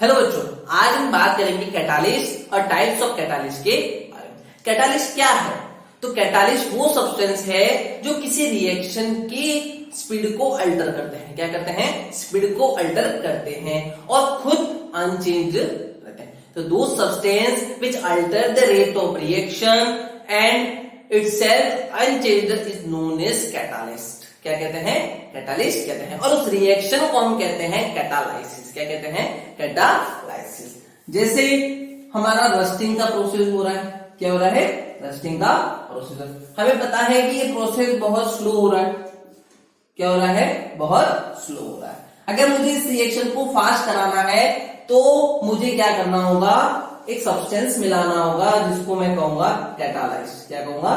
Hello बच्चों, आज हम बात करेंगे कैटालिस्ट और टाइप्स ऑफ कैटालिस्ट के बारे में। कैटालिस्ट क्या है? तो कैटालिस्ट वो सब्सटेंस है जो किसी रिएक्शन की स्पीड को अल्टर करते हैं। क्या करते हैं? स्पीड को अल्टर करते हैं और खुद अनचेंज रहते हैं। तो दो substance which alter the rate of reaction and itself unchanged is known as catalyst. क्या कहते हैं? कैटालिस्ट कहते हैं। और उस रिएक्शन को हम कहते हैं कैटालाइसिस। क्या कहते हैं? कैटालाइसिस। जैसे हमारा रस्टिंग का प्रोसेस हो रहा है। क्या हो रहा है? रस्टिंग का प्रोसेस। हमें पता है कि ये प्रोसेस बहुत स्लो हो रहा है। क्या हो रहा है? बहुत स्लो हो रहा है। अगर मुझे इस रिएक्शन को फास्ट कराना है तो मुझे क्या करना होगा? एक सब्सटेंस मिलाना होगा जिसको मैं कहूंगा कैटालाइस्ट। क्या कहूंगा?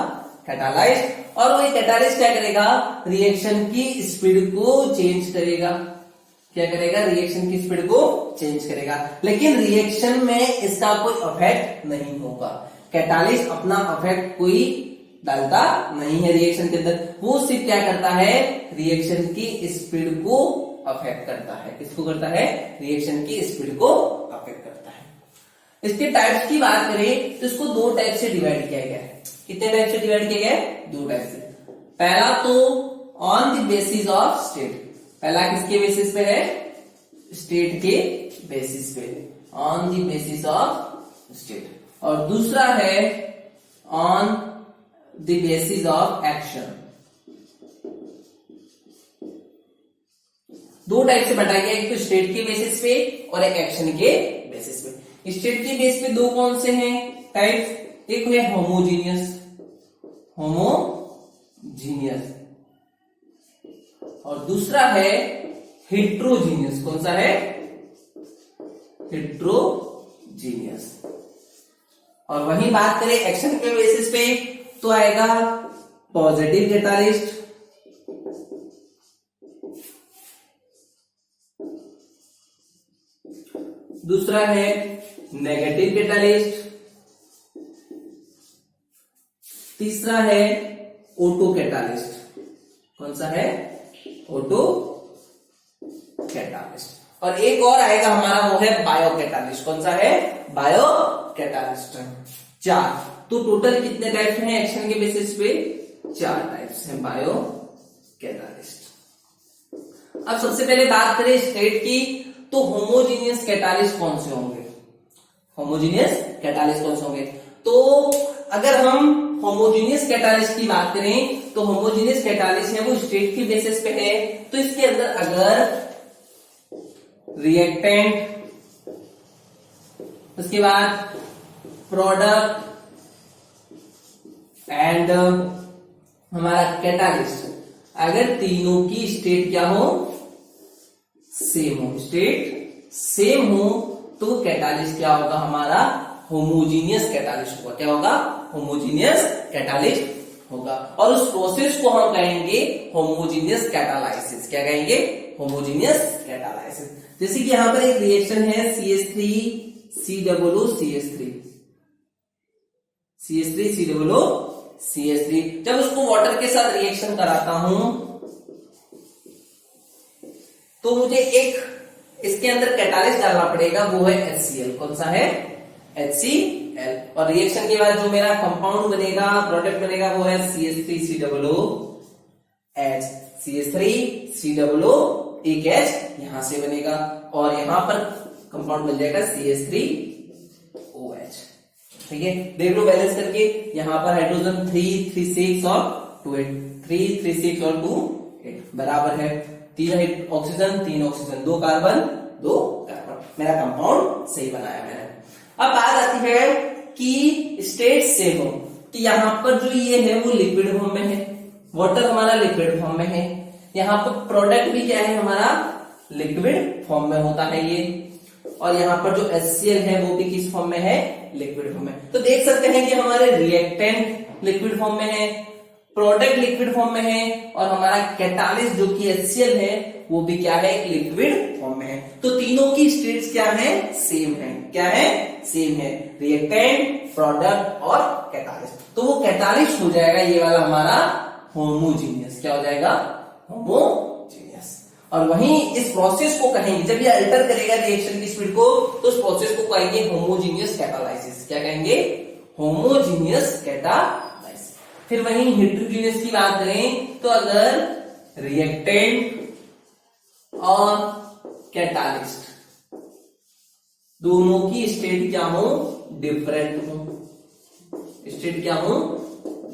कैटालाइस्ट। और वो कैटालिस्ट क्या करेगा? रिएक्शन की स्पीड को चेंज करेगा। क्या करेगा? रिएक्शन की स्पीड को चेंज करेगा, लेकिन रिएक्शन में इसका कोई इफेक्ट नहीं होगा। कैटालिस्ट अपना इफेक्ट कोई डालता नहीं है रिएक्शन के अंदर। वो सिर्फ क्या करता है? रिएक्शन की स्पीड को अफेक्ट करता है। किसको करता है? रिएक्शन की स्पीड को अफेक्ट करता है। इसके टाइप्स की बात करें तो इसको दो टाइप से डिवाइड किया गया है। कितने टाइप से डिवाइड किया गया है? दो टाइप से। पहला तो on the basis of state. पहला किसके बेसिस पे है? स्टेट के बेसिस पे, on the basis of state. और दूसरा है on the basis of action. दो टाइप से बताया गया, एक तो स्टेट के बेसिस पे और एक एक्शन के बेसिस पे। स्टेट के बेस पे दो कौन से हैं टाइप्स? एक है होमोजीनियस, होमोजीनियस, और दूसरा है हेट्रोजीनियस। कौन सा है? हेट्रोजीनियस। और वही बात करें एक्शन के बेसिस पे तो आएगा पॉजिटिव कैटालिस्ट, दूसरा है नेगेटिव कैटालिस्ट, तीसरा है ऑटो कैटालिस्ट। कौन सा है? Auto catalyst. और एक और आएगा हमारा, वो है बायो कैटालिस्ट। कौन सा है? Bio catalyst. चार। तो टोटल कितने टाइप्स हैं एक्शन के बेसिस पे? चार टाइप्स हैं बायो कैटालिस्ट। अब सबसे पहले बात करें स्टेट की, तो होमोजीनियस कैटालिस्ट कौन से होंगे? होमोजीनियस कैटालिस्ट कौन से होंगे? तो अगर हम होमोजीनियस कैटालिस्ट की बात करें तो होमोजीनियस कैटालिस्ट है वो स्टेट की बेसिस पे है। तो इसके अंदर अगर रिएक्टेंट, उसके बाद प्रोडक्ट एंड हमारा कैटालिस्ट, अगर तीनों की स्टेट क्या हो? सेम हो। स्टेट सेम हो तो कैटालिस्ट क्या होगा? हमारा होमोजीनियस कैटालिस्ट होगा। क्या होगा? होमोजीनियस कैटालिस्ट होगा। और उस प्रोसेस को हम कहेंगे होमोजीनियस कैटालाइसिस। क्या कहेंगे? Homogeneous catalysis. जैसे कि यहां पर एक रिएक्शन है CH3 COO CH3, CH3 COO CH3। जब उसको वाटर के साथ रिएक्शन कराता हूं तो मुझे एक इसके अंदर कैटालिस्ट डालना पड़ेगा, वो है HCl। कौन सा है? HCl। और रिएक्शन के बाद जो मेरा कंपाउंड बनेगा, प्रोडक्ट बनेगा, वो है CH3 COO H। CH3 COO एक H यहां से बनेगा और यहां पर कंपाउंड बन जाएगा CH3OH। ठीक है, देख लो बैलेंस करके। यहां पर हाइड्रोजन 3 3 6 और 2 8, 3 3 6 और 2 8 बराबर है। 3 ऑक्सीजन 3 ऑक्सीजन, 2 कार्बन 2 कार्बन। मेरा कंपाउंड सही बनाया मैंने। अब बात आती है कि स्टेट सेम हो, तो यहां पर जो ये है वो लिक्विड फॉर्म में है, वाटर हमारा लिक्विड फॉर्म में है। यहाँ पर प्रोडक्ट भी क्या है? हमारा लिक्विड फॉर्म में होता है ये। और यहाँ पर जो HCl है वो भी किस फॉर्म में है? लिक्विड फॉर्म में। तो देख सकते हैं कि हमारे रिएक्टेंट लिक्विड फॉर्म में है, प्रोडक्ट लिक्विड फॉर्म में है, और हमारा कैटालिस्ट जो कि HCl है वो भी क्या है? लिक्विड फॉर्म में है। तो तीनों की स्टेट्स क्या है? सेम है। क्या है? सेम है। रिएक्टेंट, प्रोडक्ट और कैटालिस्ट। तो वो कैटालिस्ट हो जाएगा ये वाला हमारा होमोजीनियस। क्या हो जाएगा? होमोजीनियस। और वहीं इस प्रोसेस को कहेंगे, जब ये अल्टर करेगा रिएक्शन की स्पीड को, तो उस प्रोसेस को कहेंगे होमोजीनियस कैटालाइसिस। क्या कहेंगे? Homogeneous catalysis. फिर वहीं हेटेरोजीनियस की बात करें तो अगर रिएक्टेंट और कैटालिस्ट दोनों की स्टेट क्या हो? डिफरेंट हो। स्टेट क्या हो?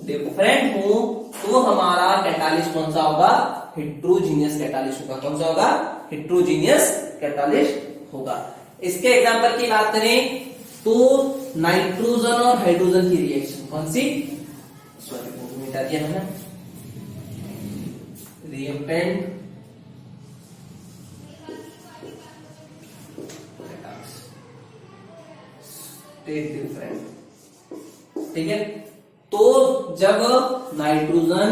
डिफरेंट हो, तो हमारा कैटालिस्ट कौन सा होगा? हेटेरोजीनियस कैटालिस्ट होगा। कौन सा होगा? हेटेरोजीनियस कैटालिस्ट होगा। इसके एग्जांपल की बात करें तो नाइट्रोजन और हाइड्रोजन की रिएक्शन कौन सी? सॉरी मिटा दिया है ना, रिएक्टेंट डिफरेंट। ठीक है, तो जब नाइट्रोजन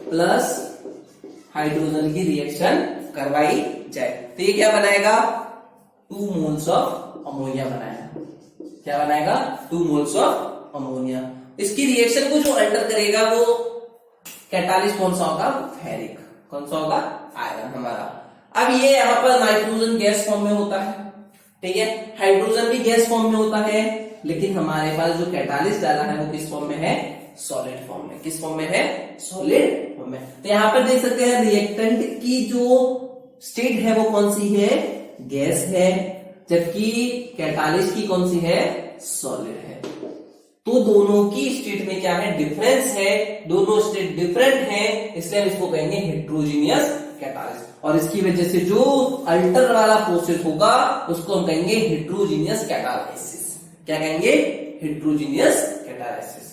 प्लस हाइड्रोजन की रिएक्शन करवाई जाए तो ये क्या बनाएगा? 2 मोल्स ऑफ अमोनिया बनाएगा। क्या बनाएगा? 2 मोल्स ऑफ अमोनिया। इसकी रिएक्शन को जो अल्टर करेगा वो कैटालिस्ट कौन सा होगा? फेरिक। कौन सा होगा? आयरन हमारा। अब ये यहाँ पर नाइट्रोजन गैस फॉर्म में होता है, ठीक है, हाइड्रोजन भी गैस फॉर्म में होता है, लेकिन हमारे पास जो कैटालिस्ट डाला है वो किस फॉर्म में है? सॉलिड फॉर्म में। किस फॉर्म में है? सॉलिड फॉर्म में। तो यहां पर देख सकते हैं रिएक्टेंट की जो स्टेट है वो कौन सी है? गैस है, जबकि कैटालिस्ट की कौन सी है? सॉलिड है। तो दोनों की स्टेट में क्या है? डिफरेंस है। दोनों स्टेट डिफरेंट है, इसलिए हम इसको कहेंगे हेटेरोजीनियस कैटालिस्ट। और इसकी वजह से जो अल्टर वाला प्रोसेस होगा उसको हम कहेंगे हेटेरोजीनियस कैटालाइसिस। क्या कहेंगे? Heterogeneous catalysis.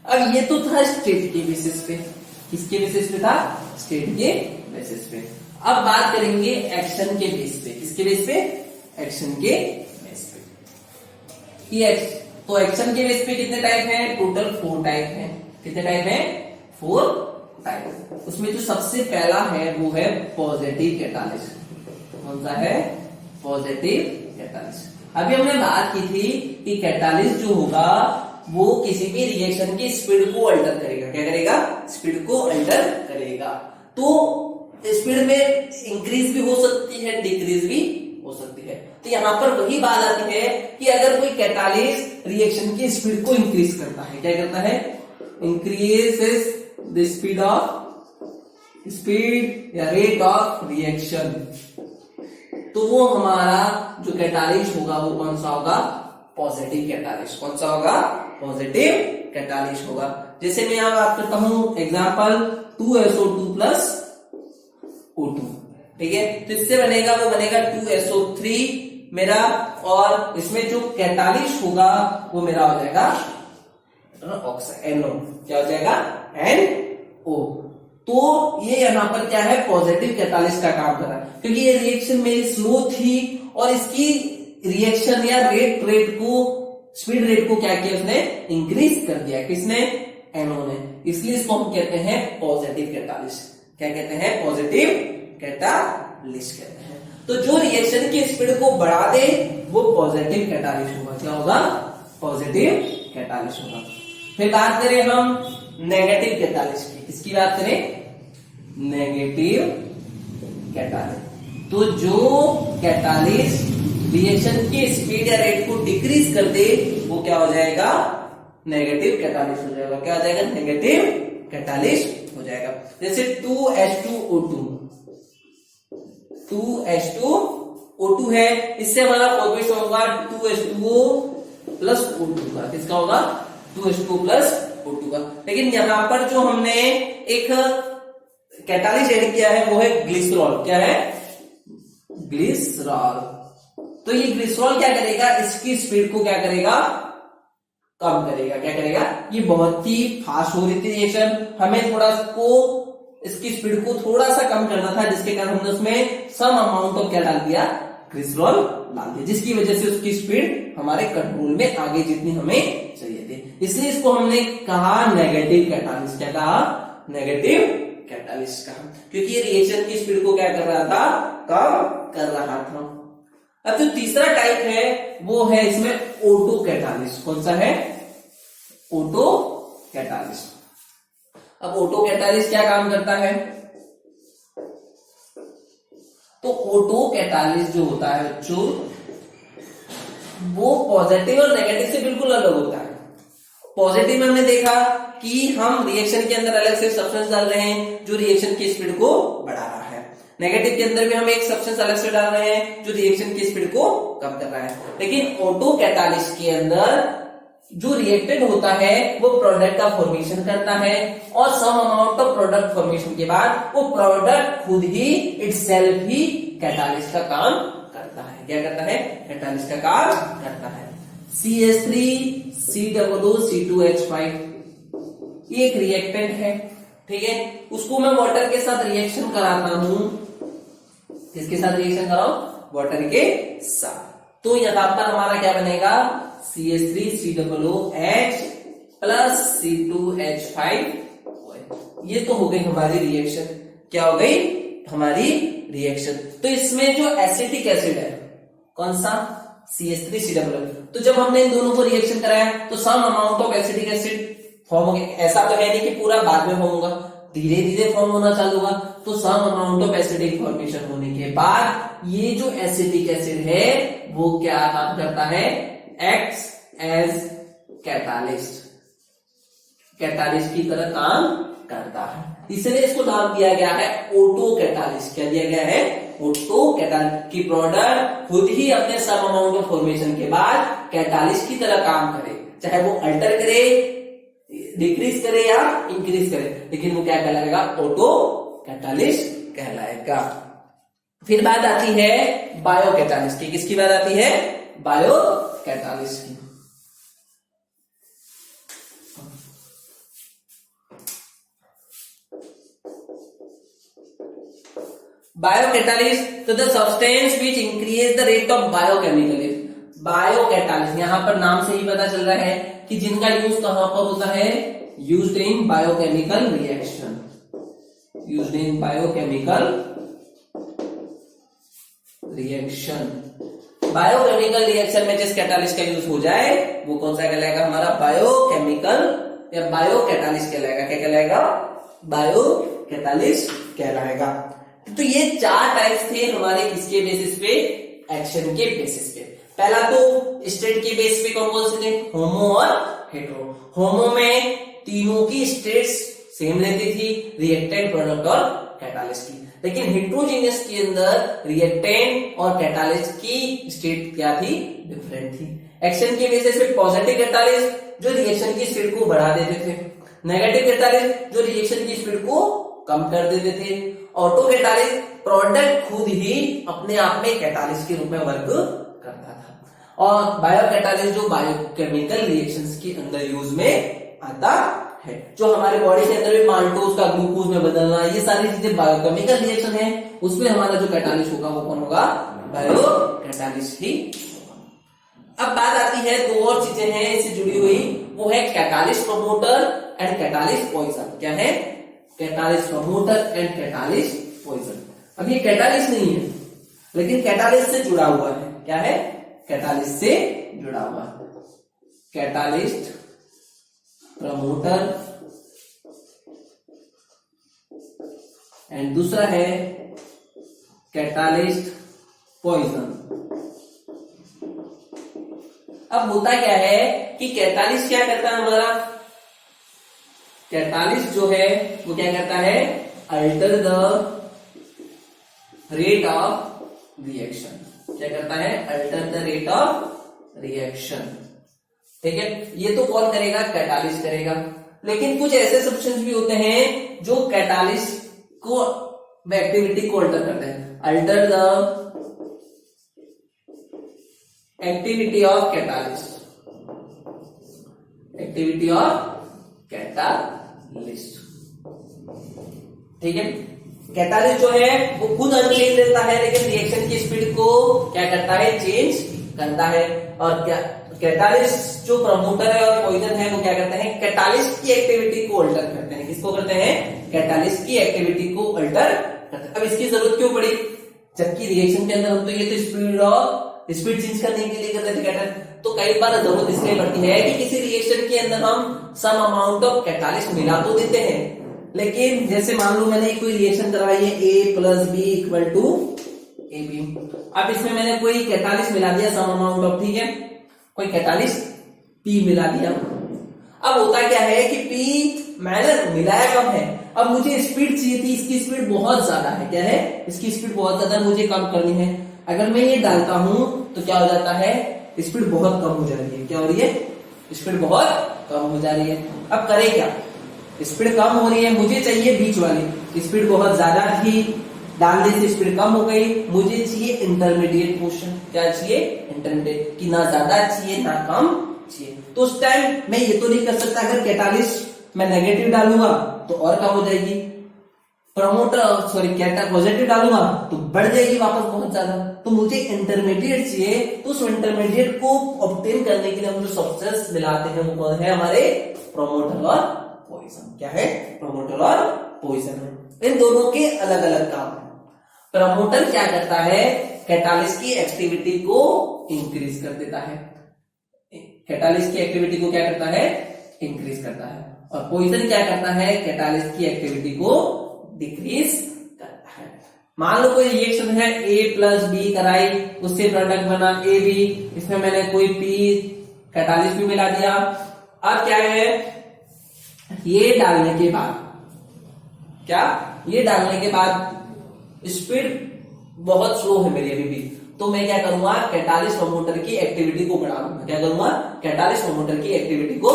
अब ये तो था स्टेट के बेसिस पे। किसके बेसिस पे था? स्टेट के बेसिस पे। अब बात करेंगे एक्शन के बेस पे। किसके बेस पे? एक्शन के बेस पे। ये तो एक्शन के बेस पे कितने टाइप हैं? टोटल 4 टाइप हैं। कितने टाइप हैं? 4 टाइप। उसमें जो सबसे पहला है वो है पॉजिटिव कैटालिस्ट। कौन सा है? Positive catalyst. अभी हमने बात की थी कि कैटालिस्ट जो होगा वो किसी भी रिएक्शन की स्पीड को अल्टर करेगा। क्या करेगा? स्पीड को अल्टर करेगा। तो स्पीड में इंक्रीज भी हो सकती है, डिक्रीज भी हो सकती है। तो यहां पर वही बात आती है कि अगर कोई कैटालिस्ट रिएक्शन की स्पीड को इंक्रीज करता है, क्या करता है? इंक्रीजेस द स्पीड या रेट ऑफ रिएक्शन, तो वो हमारा जो कैटालिस्ट होगा वो कौन सा होगा? Positive catalyst. कौन सा होगा? पॉजिटिव कैटालिस्ट होगा। जैसे मैं यहां बात करता हूं एग्जांपल 2SO2 प्लस O2, ठीक है, तो इससे बनेगा वो बनेगा 2SO3 मेरा, और इसमें जो कैटालिस्ट होगा वो मेरा हो जाएगा NO। क्या हो जाएगा? NO। तो ये यहां पर क्या है? पॉजिटिव कैटालिस्ट का काम कर रहा है, क्योंकि ये रिएक्शन मेरी स्लो थी और इसकी रिएक्शन या रेट को, स्पीड रेट को क्या किया उसने? इंक्रीज कर दिया। किसने? NO ने। इसलिए इसको हम कहते हैं पॉजिटिव कैटालिस्ट। क्या कहते हैं? पॉजिटिव कैटालिस्ट कहते हैं। तो जो रिएक्शन की स्पीड को बढ़ा दे वो पॉजिटिव कैटालिस्ट होगा। क्या होगा? पॉजिटिव कैटालिस्ट होगा। फिर बात करें हम नेगेटिव कैटालिस्ट की। किसकी बात करें? Negative catalyst. तो जो कैटालिस्ट रिएक्शन की स्पीड या रेट को डिक्रीज कर दे वो क्या हो जाएगा? नेगेटिव कैटालिस्ट हो जाएगा। क्या हो जाएगा? नेगेटिव कैटालिस्ट हो जाएगा। जैसे 2H2O2 है, इससे हमारा फॉर्मेशन होगा 2H2O प्लस O2 का। किसका होगा? 2H2O प्लस O2 का। लेकिन यहां पर जो हमने एक कैटालिस्ट ऐड किया है वो है ग्लिसरॉल। क्या है? ग्लिसरॉल। तो ये ग्लिसरॉल क्या करेगा? इसकी स्पीड को क्या करेगा? कम करेगा। क्या करेगा? ये बहुत ही फास्ट हो रही थी रिएक्शन, हमें थोड़ा को इसकी स्पीड को थोड़ा सा कम करना था, जिसके कारण हमने उसमें सम अमाउंट ऑफ क्या डाल दिया? ग्लिसरॉल डाल दिया, जिसकी वजह से उसकी स्पीड हमारे कंट्रोल में आगे जितनी हमें चाहिए थी। इसलिए इसको हमने कहा नेगेटिव कैटालिस्ट। क्या कहा? नेगेटिव कैटालिस्ट कहा, क्योंकि ये रिएक्शन की स्पीड को क्या कर रहा था? कम कर रहा था। अब जो तीसरा टाइप है वो है इसमें ऑटो कैटालिस्ट। कौन सा है? Auto catalyst. अब ऑटो कैटालिस्ट क्या काम करता है? तो ऑटो कैटालिस्ट जो होता है बच्चों, वो पॉजिटिव और नेगेटिव से बिल्कुल अलग होता है। पॉजिटिव में हमने देखा कि हम रिएक्शन के अंदर अलग से सब्सटेंस डाल रहे हैं जो रिएक्शन की स्पीड को बढ़ा रहा है। नेगेटिव के अंदर भी हम एक सब्सटेंस अलग से डाल रहे हैं जो रिएक्शन की स्पीड को कम कर रहा है। लेकिन ऑटो कैटालिस्ट के अंदर जो रिएक्टेड होता है वो प्रोडक्ट का फॉर्मेशन करता है और some amount of product formation के बाद वो प्रोडक्ट खुद ही इटसेल्फ ही कैटालिस्ट का काम करता है। क्या करता है? कैटालिस्ट का काम करता है। CH3COO2H5 ये एक रिएक्टेंट है, ठीक है। उसको मैं वाटर के साथ रिएक्शन कराता हूं। किसके साथ रिएक्शन कराऊं? वाटर के साथ। तो यहां पर हमारा क्या बनेगा? CH3COOH plus C2H5। ये तो हो गई हमारी रिएक्शन। क्या हो गई? हमारी रिएक्शन। तो इसमें जो एसिटिक एसिड है कौन सा? CH3COO। तो जब हमने इन दोनों को रिएक्शन कराया तो some amount of acetic acid form हो गया। ऐसा तो है नहीं कि पूरा बाद में फॉर्म होगा, धीरे धीरे फॉर्म होना चालू होगा। तो some amount of acidic formation होने के बाद ये जो एसिटिक एसिड है वो क्या काम करता है? एक्ट्स एज कैटालिस्ट, कैटालिस्ट की तरह काम करता है। इसलिए इसको नाम दिया गया है ऑटो कैटालिस्ट। क्या दिया गया है? ऑटो कैटालिस्ट की प्रोडक्ट खुद ही अपने सम अमाउंट ऑफ फॉर्मेशन के बाद कैटालिस्ट की तरह काम करे, चाहे वो अल्टर करे, डिक्रीज करे या इंक्रीज करे, लेकिन वो क्या कहलाएगा? ऑटो कैटालिस्ट कहलाएगा। फिर बात आती है बायो कैटालिस्ट की। किसकी बात आती है? बायो कैटालिस्ट की। बायोकैटालिस्ट तो the substance which increase the rate of biochemical. Biocatalyst यहां पर नाम से ही पता चल रहा है कि जिनका यूज कहां पर होता है? Used in biochemical reaction. Used in biochemical reaction. Biochemical reaction में जिस कैटालिस्ट का यूज हो जाए वो कौन सा कहलाएगा? हमारा बायोकेमिकल या बायोकैटालिस्ट कहलाएगा। क्या कहलाएगा? बायोकैटालिस्ट कहलाएगा। तो ये चार टाइप्स थे हमारे किसके बेसिस पे? एक्शन के बेसिस पे। पहला तो स्टेट के बेसिस पे कौन कौन से थे? होमो और हेटेरो। होमो में तीनों की स्टेट्स सेम रहती थी, रिएक्टेंट, प्रोडक्ट और कैटालिस्ट की। लेकिन हेट्रोजीनियस के अंदर रिएक्टेंट और कैटालिस्ट की स्टेट क्या थी? डिफरेंट थी। एक्शन के बेसिस पे पॉजिटिव कैटालिस्ट जो रिएक्शन की स्पीड को बढ़ा देते थे, नेगेटिव कैटालिस्ट जो रिएक्शन की स्पीड को कम कर देते थे, ऑटो कैटालिस्ट प्रोडक्ट खुद ही अपने आप में कैटालिस्ट के रूप में वर्क करता था, और बायो कैटालिस्ट जो बायोकेमिकल रिएक्शंस के अंदर यूज में आता है, जो हमारे बॉडी के अंदर भी माल्टोज का ग्लूकोज में बदलना, ये सारी चीजें बायोकेमिकल रिएक्शन है, उसमें हमारा जो कैटालिस्ट होगा वो कौन होगा? बायो कैटालिस्ट ही। अब बात आती है दो और चीजें हैं इससे जुड़ी हुई, वो है catalyst promoter and catalyst poison. क्या है? Catalyst promoter and catalyst poison. अब ये कैटालिस्ट नहीं है लेकिन कैटालिस्ट से जुड़ा हुआ है। क्या है? कैटालिस्ट से जुड़ा हुआ है। कैटालिस्ट प्रमोटर एंड दूसरा है कैटालिस्ट पॉइजन। अब होता क्या है कि कैटालिस्ट क्या करता है? हमारा कैटालिस्ट जो है वो क्या करता है? Alter the rate of reaction. क्या करता है? Alter the rate of reaction. ठीक है, ये तो कौन करेगा? कैटालिस्ट करेगा। लेकिन कुछ ऐसे सब्सटेंस भी होते हैं जो कैटालिस्ट को एक्टिविटी को अल्टर करते हैं। Alter the activity of catalyst. Activity of catalyst. ठीक है, कैटालिस्ट जो है वो खुद अनचेंज रहता है लेकिन रिएक्शन की स्पीड को क्या करता है? चेंज करता है। और क्या कैटालिस्ट जो प्रमोटर है और पॉइजन है वो क्या करते हैं? कैटालिस्ट की एक्टिविटी को अल्टर करते हैं। किसको करते हैं? कैटालिस्ट की एक्टिविटी को अल्टर करते हैं। अब इसकी जरूरत क्यों पड़ी? जबकि रिएक्शन के अंदर हम तो ये तो स्पीड चेंज करने के लिए करते थे कैटालिस्ट, तो कई बार जरूरत इसलिए पड़ती है कि किसी रिएक्शन के अंदर हम सम अमाउंट ऑफ कैटालिस्ट मिला तो देते हैं, लेकिन जैसे मान लो मैंने कोई रिएक्शन करवाई है A + B = ए बी। अब इसमें मैंने कोई कैटालिस्ट मिला दिया सम अमाउंट ऑफ, ठीक है, कोई कैटालिस्ट पी मिला दिया। अब होता क्या है कि पी मैंने मिलाया कम है, अब मुझे स्पीड चाहिए थी, इसकी स्पीड बहुत ज्यादा है, क्या है, इसकी स्पीड बहुत ज्यादा है, मुझे कम करनी है। अगर मैं ये डालता हूं तो क्या हो जाता है, स्पीड बहुत कम हो जा रही है, क्या हो रही है, स्पीड बहुत कम हो जा रही है। अब करें क्या, स्पीड कम हो रही है, मुझे चाहिए बीच वाली, स्पीड बहुत ज्यादा थी, डालने से स्पीड कम हो गई, मुझे चाहिए इंटरमीडिएट पोर्शन, क्या चाहिए, इंटरमीडिएट, कि ना ज्यादा चाहिए ना कम चाहिए। तो उस टाइम मैं ये तो नहीं कर सकता, अगर कैटालिस्ट मैं नेगेटिव डालूंगा तो और कम हो जाएगी, प्रमोटर सॉरी पॉजिटिव डालूंगा तो बढ़ जाएगी वापस बहुत ज्यादा। तो मुझे इंटरमीडिएट चाहिए, तो उस इंटरमीडिएट को ऑब्टेन करने के लिए हम जो सब्सटेंस मिलाते हैं वो कौन है, हमारे प्रोमोटर और पॉइजन। क्या है, प्रोमोटर और पॉइजन है, इन दोनों के अलग अलग काम है। प्रमोटर क्या करता है, कैटालिस्ट की एक्टिविटी को इंक्रीज कर देता है, कैटालिस्ट की एक्टिविटी को क्या करता है, इंक्रीज करता है। और पॉइजन क्या करता है, कैटालिस्ट की एक्टिविटी को डिक्रीज करता है। मान लो कोई रिएक्शन है, ए प्लस बी कराई, उससे प्रोडक्ट बना ए बी, इसमें मैंने कोई पी कैटालिस्ट भी मिला दिया। अब क्या है, ये डालने के बाद क्या, ये डालने के बाद स्पीड बहुत स्लो है मेरी अभी भी, तो मैं क्या करूंगा, कैटालिस्ट प्रमोटर की एक्टिविटी को बढ़ा दूंगा। क्या करूंगा, कैटालिस्ट प्रमोटर की एक्टिविटी को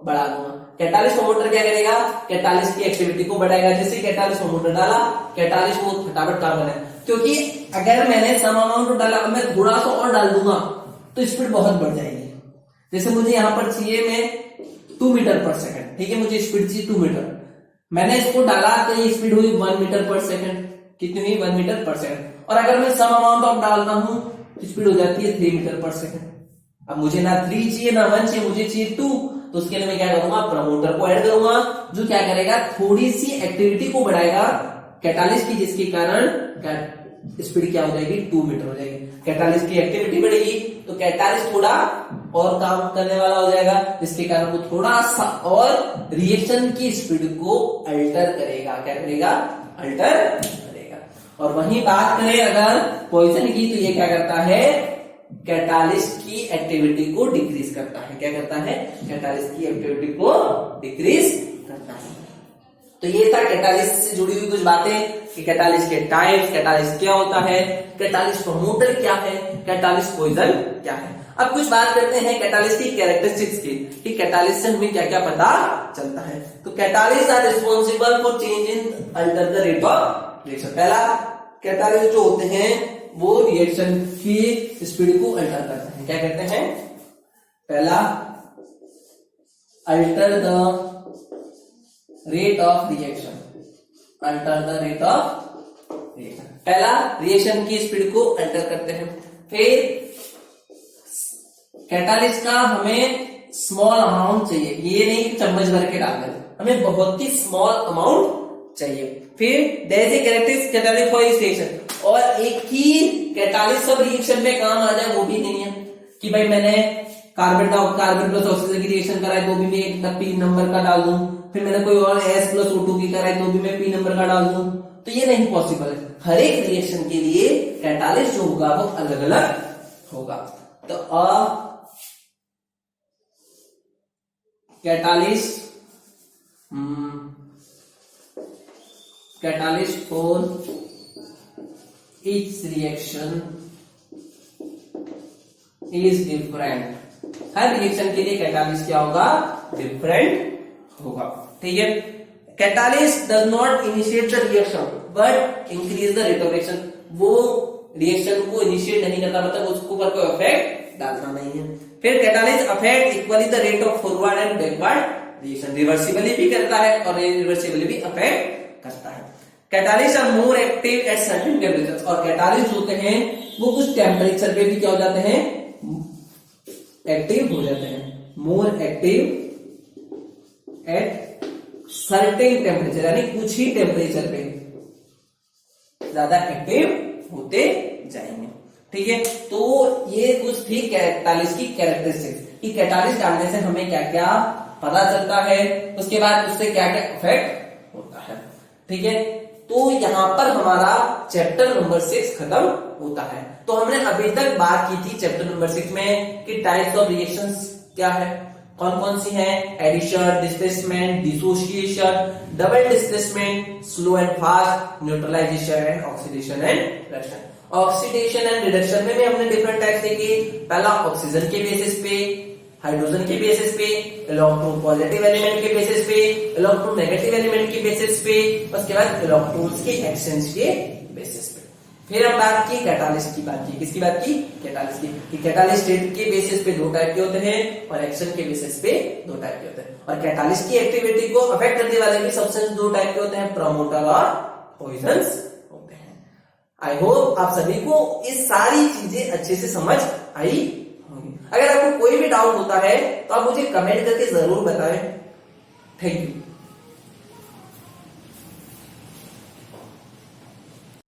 बढ़ा दूंगा। कैटालिस्ट प्रमोटर क्या करेगा, कैटालिस्ट की एक्टिविटी को बढ़ाएगा। जैसे कैटालिस्ट प्रमोटर डाला, कैटालिस्ट को फटाफट काम करना है, क्योंकि अगर मैंने सम अमाउंट डाला, मैं थोड़ा सा और डाल दूंगा तो स्पीड बहुत बढ़ जाएगी। जैसे मुझे यहां पर चाहिए मैं 2 मीटर पर सेकंड, ठीक है, मुझे स्पीड चाहिए 2 मीटर, मैंने इसको डाला तो ये स्पीड हुई 1 मीटर पर सेकंड, कितनी हुई, 1 मीटर पर सेकंड। और अगर मैं सम अमाउंट ऑफ डालता हूं तो स्पीड हो जाती है 3 मीटर पर सेकंड। अब मुझे ना 3 चाहिए ना 1 चाहिए, मुझे चाहिए 2, तो उसके लिए मैं क्या करूंगा, प्रमोटर को ऐड करूंगा, जो क्या करेगा, थोड़ी सी एक्टिविटी को बढ़ाएगा कैटालिस्ट की, जिसके कारण स्पीड क्या हो जाएगी, 2 मीटर हो जाएगी। कैटालिस्ट की एक्टिविटी बढ़ेगी तो कैटालिस्ट थोड़ा और काम करने वाला हो जाएगा, जिसके कारण वो थोड़ा सा और रिएक्शन की स्पीड को अल्टर करेगा। क्या करेगा, अल्टर करेगा। और वहीं बात करें अगर पॉइजन की, तो ये क्या करता है, कैटालिस्ट की एक्टिविटी को डिक्रीज करता है। क्या करता है, कैटालिस्ट की एक्टिविटी को डिक्रीज करता है। तो ये था कैटालिस्ट से जुड़ी हुई कुछ बातें कि कैटालिस्ट के टाइप्स, कैटालिस्ट क्या होता है, कैटालिस्ट प्रमोटर क्या है, कैटालिस्ट पॉइजन क्या है। अब कुछ बात करते हैं कैटालिस्ट की कैरेक्टरिस्टिक्स की, कि कैटालिस्ट से हमें क्या क्या पता चलता है। तो catalyst are responsible for change in alter the rate of reaction. पहला, कैटालिस्ट जो होते हैं वो रिएक्शन की स्पीड को अल्टर करते हैं। क्या कहते हैं, पहला, alter the rate of reaction, alter the rate of reaction, पहला रिएक्शन की स्पीड को अल्टर करते हैं। फिर कैटालिस्ट का हमें स्मॉल अमाउंट चाहिए, ये नहीं चम्मच भर के डाल दें, हमें बहुत ही स्मॉल अमाउंट चाहिए। फिर there is a characteristic catalyst for this reaction, और एक ही कैटालिस्ट सब रिएक्शन में काम आ जाए वो भी नहीं है, कि भाई मैंने कार्बन प्लस ऑक्सीजन की रिएक्शन कराई तो भी मैं एक पी नंबर का डाल दूं, फिर मैंने कोई और S प्लस O2 की कराई तो भी मैं पी नंबर का डाल दूं, तो ये नहीं पॉसिबल है। हर एक रिएक्शन के लिए कैटालिस्ट जो होगा वो अलग अलग होगा। तो catalyst for each reaction is different, her reaction के लिए कैटालिस्ट क्या होगा, डिफरेंट होगा। ठीक है, catalyst does not initiate the reaction but increase the rate of reaction, वो रिएक्शन को इनिशिएट नहीं करता, मतलब उसके ऊपर कोई इफेक्ट डालना नहीं है। फिर catalyst affect equally the rate of forward and backward reaction, reversibly भी करता है और रिवर्सिबली भी अफेक्ट करता है। Catalyst are more active at certain temperature, और कैटालिस्ट होते हैं वो कुछ टेम्परेचर पे भी क्या हो जाते हैं, एक्टिव हो जाते हैं। मोर एक्टिव एट सर्टेन टेम्परेचर, यानी कुछ ही टेम्परेचर पे ज्यादा एक्टिव होते जाएंगे। ठीक है, तो ये कुछ थी कैटालिस्ट की कैरेक्टरिस्टिक्स, कि कैटालिस्ट डालने से हमें क्या क्या पता चलता है, उसके बाद उससे क्या क्या इफेक्ट होता है। ठीक है, तो यहां पर हमारा चैप्टर नंबर 6 खत्म होता है। तो हमने अभी तक बात की थी चैप्टर नंबर 6 में कि टाइप्स ऑफ रिएक्शंस क्या है, कौन कौन सी है, addition, displacement, dissociation, double displacement, slow and fast, neutralization and oxidation and reduction. Oxidation and reduction में भी हमने डिफरेंट टाइप्स देखे। पहला ऑक्सीजन के बेसिस पे, हाइड्रोजन के बेसिस पे, इलेक्ट्रॉन पॉजिटिव एलिमेंट के बेसिस पे, इलेक्ट्रॉन नेगेटिव एलिमेंट के बेसिस पे, उसके बाद इलेक्ट्रॉन्स के एक्सचेंज के बेसिस पे। फिर हम बात की कैटालिस्ट की बात की, किसकी बात की, कैटालिस्ट की, कि कैटालिस्ट के बेसिस पे दो टाइप के होते हैं और एक्शन के बेसिस पे दो टाइप के होते हैं। और कैटालिस्ट की एक्टिविटी को अफेक्ट करने वाले भी सब्सटेंस दो टाइप के होते हैं, प्रमोटर और पॉइजन्स होते हैं। आई होप आप सभी को ये सारी चीजें अच्छे से समझ आई होंगी। अगर आपको कोई भी डाउट होता है तो आप मुझे कमेंट करके जरूर बताएं। Thank you.